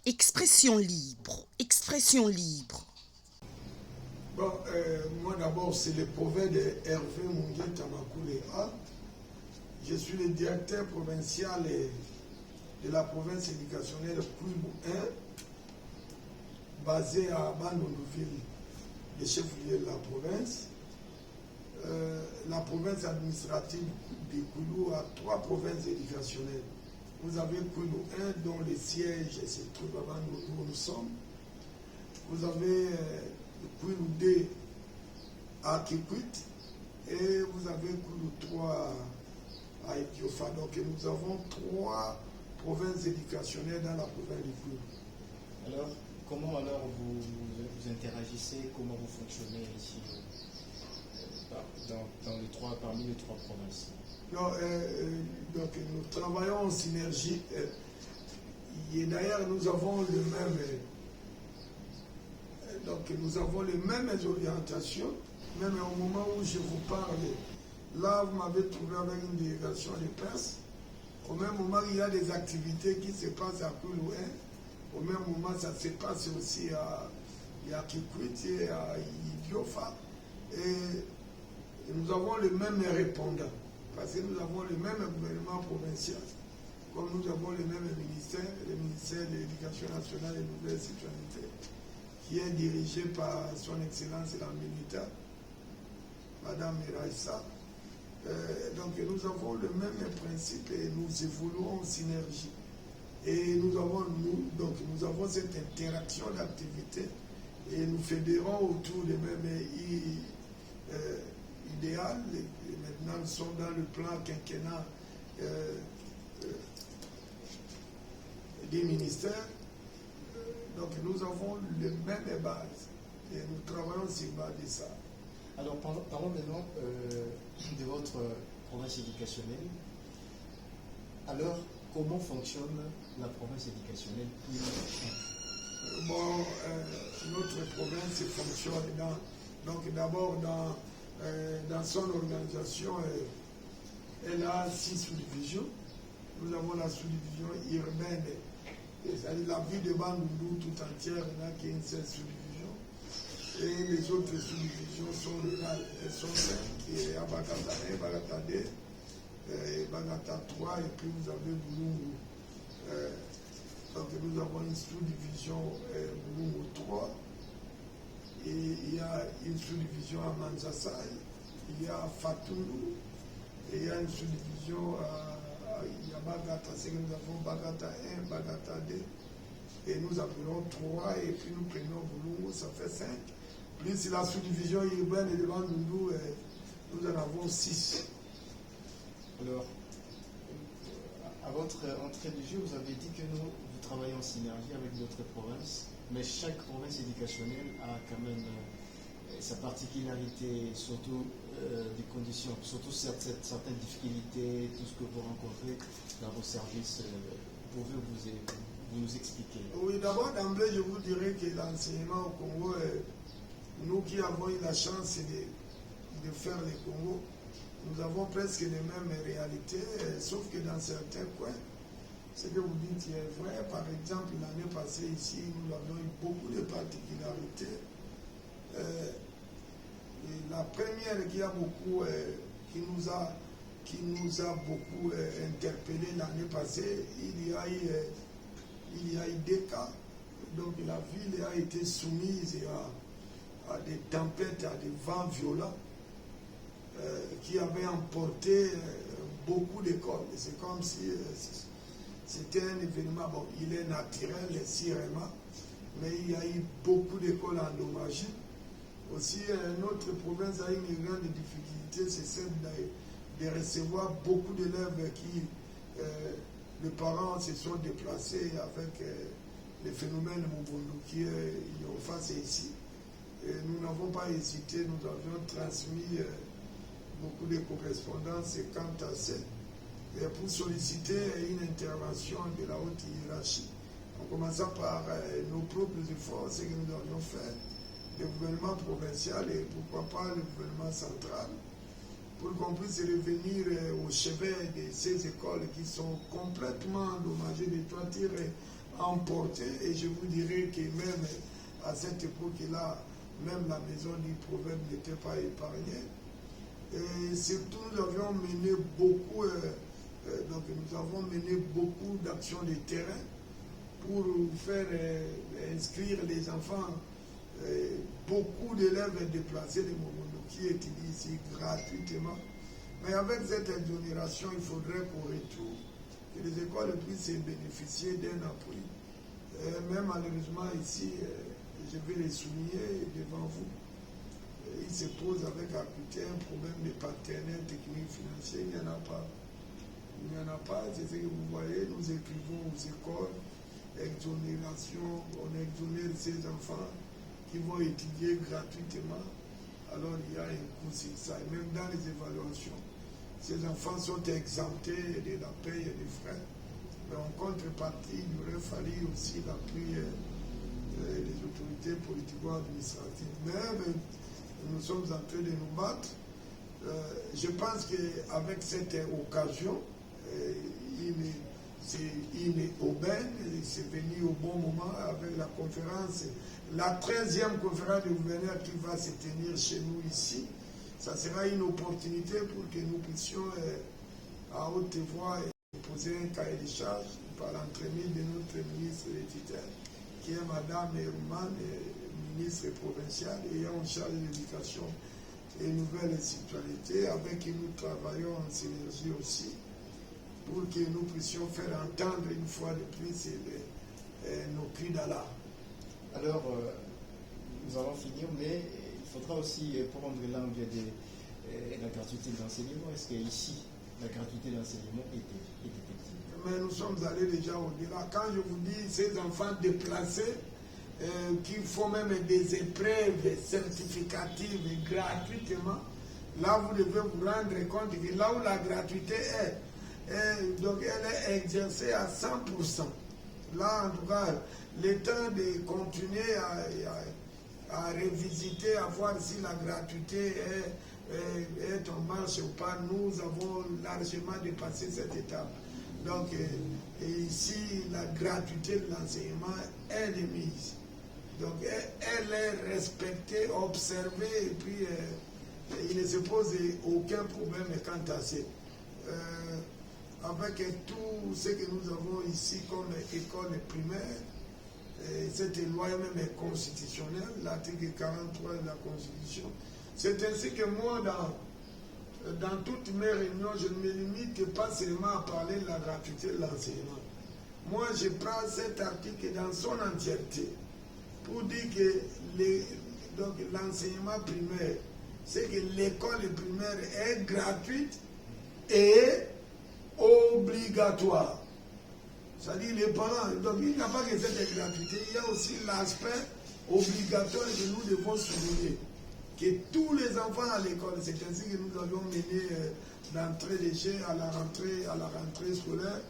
Expression libre, expression libre. Bon, moi d'abord, c'est le prophète Hervé Mungué Tamakoulé A. Je suis le directeur provincial de la province éducationnelle Kouilou 1, basé à Bandondouville, le chef-lieu de la province. La province administrative de Kouilou a 3 provinces éducationnelles. Vous avez Kouilou 1, dont le siège se trouve à Bandondouville où nous sommes. Vous avez Kouilou 2 à Kikwit et vous avez Kouilou 3 à Etiofa. Donc nous avons 3 provinces éducationnelles dans la province de Kouilou. Alors, comment alors vous interagissez, comment vous fonctionnez ici parmi les 3 provinces? Donc nous travaillons en synergie. Et d'ailleurs nous avons le même. Donc nous avons les mêmes orientations, même au moment où je vous parle. Là, vous m'avez trouvé avec une délégation de presse. Au même moment, il y a des activités qui se passent à Kouilou 1. Au même moment, ça se passe aussi à Kikwit et à Idiofa. Et nous avons le même répondant, parce que nous avons le même gouvernement provincial, comme nous avons le même ministère, le ministère de l'Éducation nationale et de la nouvelle citoyenneté, qui est dirigé par son Excellence la militaire, Madame Raissa. Donc nous avons le même principe et nous évoluons en synergie. Et nous avons cette interaction d'activités et nous fédérons autour des mêmes idéal. Et maintenant nous sommes dans le plan quinquennat des ministères. Donc nous avons les mêmes bases et nous travaillons sur base de ça. Alors parlons maintenant de votre province éducationnelle. Alors, comment fonctionne la province éducationnelle? Bon, notre province fonctionne d'abord dans son organisation. Elle a 6 sous-divisions. Nous avons la sous-division urbaine, c'est-à-dire la ville de Bandundu tout entière, il n'y a qu'une seule sous-division. Et les autres sous-divisions sont locales. Elles sont 5. Il y a Bagata 1, Bagata 2, Bagata 3, et puis vous avez Boulungu. Donc nous avons une sous-division Boulungu 3. Et il y a une sous-division à Manzasai. Il y a Fatundu. Et il y a une sous-division à Bagata. C'est que nous avons Bagata 1, Bagata 2. Et nous appelons 3, et puis nous prenons Boulungu, ça fait 5. Plus la sous-division urbaine de Bandundu, nous en avons 6. Alors, à votre entrée du jeu, vous avez dit que vous travaillez en synergie avec d'autres provinces, mais chaque province éducationnelle a quand même sa particularité, surtout des conditions, surtout certaines difficultés, tout ce que vous rencontrez dans vos services. Pouvez-vous nous expliquer? Oui, d'abord, d'emblée, je vous dirais que l'enseignement au Congo, nous qui avons eu la chance de faire le Congo, nous avons presque les mêmes réalités, sauf que dans certains coins, ce que vous dites est vrai. Par exemple, l'année passée ici, nous avons eu beaucoup de particularités. La première qui nous a beaucoup interpellé l'année passée, il y a eu 2 cas. Donc la ville a été soumise à des tempêtes, à des vents violents qui avaient emporté beaucoup d'écoles. C'est comme si c'était un événement, bon, il est naturel, sûrement, mais il y a eu beaucoup d'écoles endommagées. Aussi, notre province a eu une grande difficulté, c'est celle de recevoir beaucoup d'élèves qui, les parents se sont déplacés avec les phénomènes Mubundu qui ont face ici. Et nous n'avons pas hésité, nous avions transmis beaucoup de correspondances quant à ça, pour solliciter une intervention de la haute hiérarchie. En commençant par nos propres efforts, ce que nous avions fait, le gouvernement provincial et pourquoi pas le gouvernement central, pour qu'on puisse revenir au chevet de ces écoles qui sont complètement endommagées, des toitures emportées. Et je vous dirais que même à cette époque-là, même la maison du prophète n'était pas épargnée. Et surtout, nous avions mené beaucoup, d'actions de terrain pour faire inscrire les enfants. Beaucoup d'élèves déplacés de Momondo qui étudient ici gratuitement. Mais avec cette exonération, il faudrait qu'au retour, que les écoles puissent bénéficier d'un appui. Mais malheureusement ici, je vais les souligner devant vous, il se pose avec acuité un problème de partenaires techniques financiers. Il n'y en a pas. Il n'y en a pas, c'est ce que vous voyez. Nous écrivons aux écoles, exonération, on exonère ces enfants qui vont étudier gratuitement. Alors il y a un coût sur ça. Et même dans les évaluations, ces enfants sont exemptés de la paye et des frais. Mais en contrepartie, il aurait fallu aussi l'appui des autorités politico-administratives. Mais nous sommes en train de nous battre. Je pense qu'avec cette occasion, c'est une aubaine, c'est venu au bon moment avec la conférence, la 13e conférence de gouverneurs qui va se tenir chez nous ici. Ça sera une opportunité pour que nous puissions à haute voix poser un cahier de charge par l'entremise de notre ministre des tutelles, qui est Madame Rouman, ministre provinciale ayant en charge de l'éducation et nouvelles citoyenneté, avec qui nous travaillons en synergie aussi, pour que nous puissions faire entendre une fois de plus nos cris d'alarme. Alors, nous allons finir, mais il faudra aussi prendre l'angle de la gratuité de l'enseignement. Est-ce qu'ici, la gratuité de l'enseignement est effective? Mais nous sommes allés déjà au-delà. Quand je vous dis ces enfants déplacés, qui font même des épreuves certificatives gratuitement, là vous devez vous rendre compte que là où la gratuité est, donc elle est exercée à 100%. Là, en tout cas, le temps de continuer à revisiter, à voir si la gratuité est en marche ou pas, nous avons largement dépassé cette étape. Donc, ici, la gratuité de l'enseignement, elle est mise. Donc, elle est respectée, observée, et puis il ne se pose aucun problème quant à ça. Avec tout ce que nous avons ici comme école primaire, cette loi même est constitutionnelle, l'article 43 de la Constitution. C'est ainsi que moi, dans toutes mes réunions, je ne me limite pas seulement à parler de la gratuité de l'enseignement. Moi, je prends cet article dans son entièreté pour dire que l'enseignement primaire, c'est que l'école primaire est gratuite et obligatoire. C'est-à-dire les parents, donc il n'y a pas que cette gratuité, il y a aussi l'aspect obligatoire que nous devons souligner. Que tous les enfants à l'école, c'est ainsi que nous avions mené l'entrée des jeunes à la rentrée scolaire.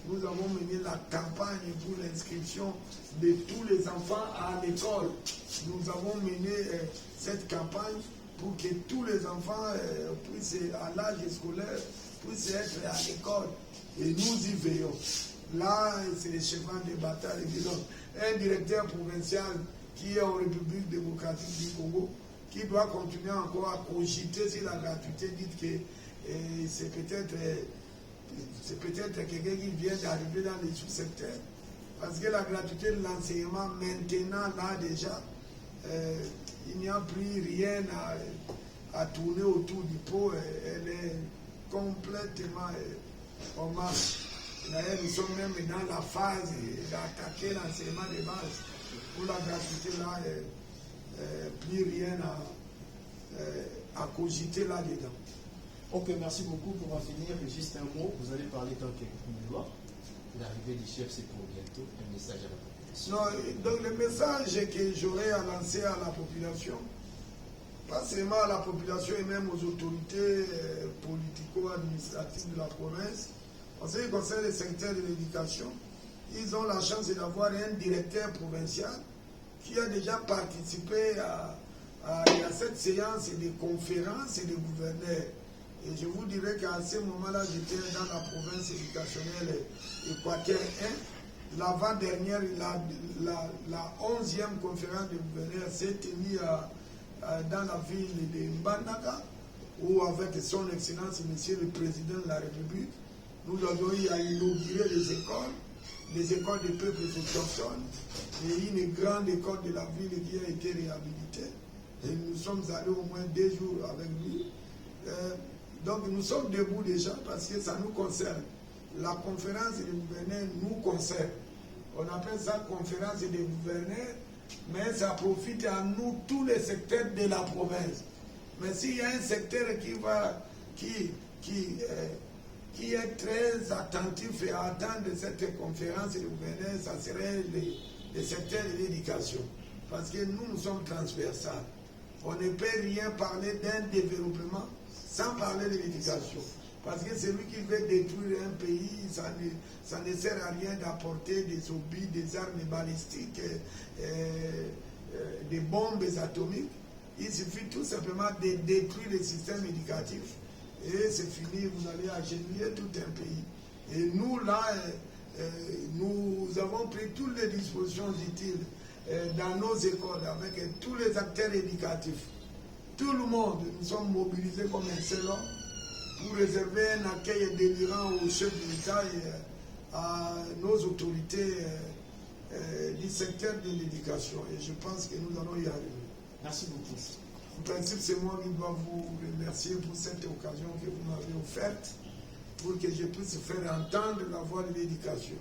Nous avons mené la campagne pour l'inscription de tous les enfants à l'école. Nous avons mené cette campagne pour que tous les enfants puissent, à l'âge scolaire, puissent être à l'école. Et nous y veillons. Là, c'est le chemin de bataille. Un directeur provincial qui est en République démocratique du Congo, qui doit continuer encore à cogiter sur la gratuité, dites que c'est peut-être quelqu'un qui vient d'arriver dans les sous-secteurs. Parce que la gratuité de l'enseignement, maintenant, là déjà, il n'y a plus rien à tourner autour du pot. Elle est complètement en marche. D'ailleurs, nous sommes même dans la phase d'attaquer l'enseignement de base. Pour la gratuité, là, plus rien à cogiter là-dedans. Ok, merci beaucoup. Pour en finir, juste un mot. Vous allez parler dans quelques minutes. L'arrivée du chef, c'est pour bientôt. Un message à la population. Non, donc le message que j'aurais à lancer à la population, pas seulement à la population et même aux autorités politico-administratives de la province, en ce qui concerne le secteur de l'éducation, ils ont la chance d'avoir un directeur provincial qui a déjà participé à a cette séance de conférence et de gouverneurs. Et je vous dirais qu'à ce moment-là, j'étais dans la province éducationnelle Équateur 1. L'avant-dernière, la 11e conférence de gouverneurs s'est tenue dans la ville de Mbandaka, où avec son Excellence, Monsieur le Président de la République, nous avons eu à inaugurer les écoles des peuples autochtones, et une grande école de la ville qui a été réhabilitée. Et nous sommes allés au moins 2 jours avec lui. Donc nous sommes debout déjà parce que ça nous concerne. La conférence des gouverneurs nous concerne. On appelle ça conférence des gouverneurs, mais ça profite à nous tous les secteurs de la province. Mais s'il y a un secteur qui est très attentif et attend de cette conférence des gouverneurs, ça serait le secteur de l'éducation. Parce que nous sommes transversales. On ne peut rien parler d'un développement sans parler de l'éducation. Parce que celui qui veut détruire un pays, ça ne sert à rien d'apporter des obus, des armes balistiques, des bombes atomiques. Il suffit tout simplement de détruire le système éducatif et c'est fini, vous allez agenouiller tout un pays. Et nous, là, nous avons pris toutes les dispositions utiles dans nos écoles avec tous les acteurs éducatifs. Tout le monde, nous sommes mobilisés comme un seul homme pour réserver un accueil délirant au chef de l'État et à nos autorités du secteur de l'éducation. Et je pense que nous allons y arriver. Merci beaucoup. En principe, c'est moi qui dois vous remercier pour cette occasion que vous m'avez offerte pour que je puisse faire entendre la voix de l'éducation.